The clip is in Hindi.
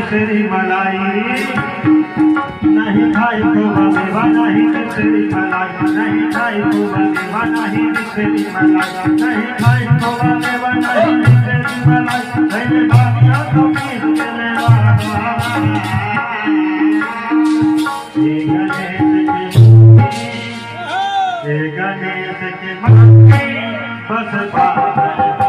मिश्री मलाई, नहीं खाई खोवा मेवा नहीं मिश्री मलाई, नहीं खाई खोवा मेवा नहीं मिश्री मलाई, नहीं खाई खोवा मेवा नहीं मिश्री मलाई, मैंने भागिया तो पीस के मेवा। गणेश के मूर्ति बस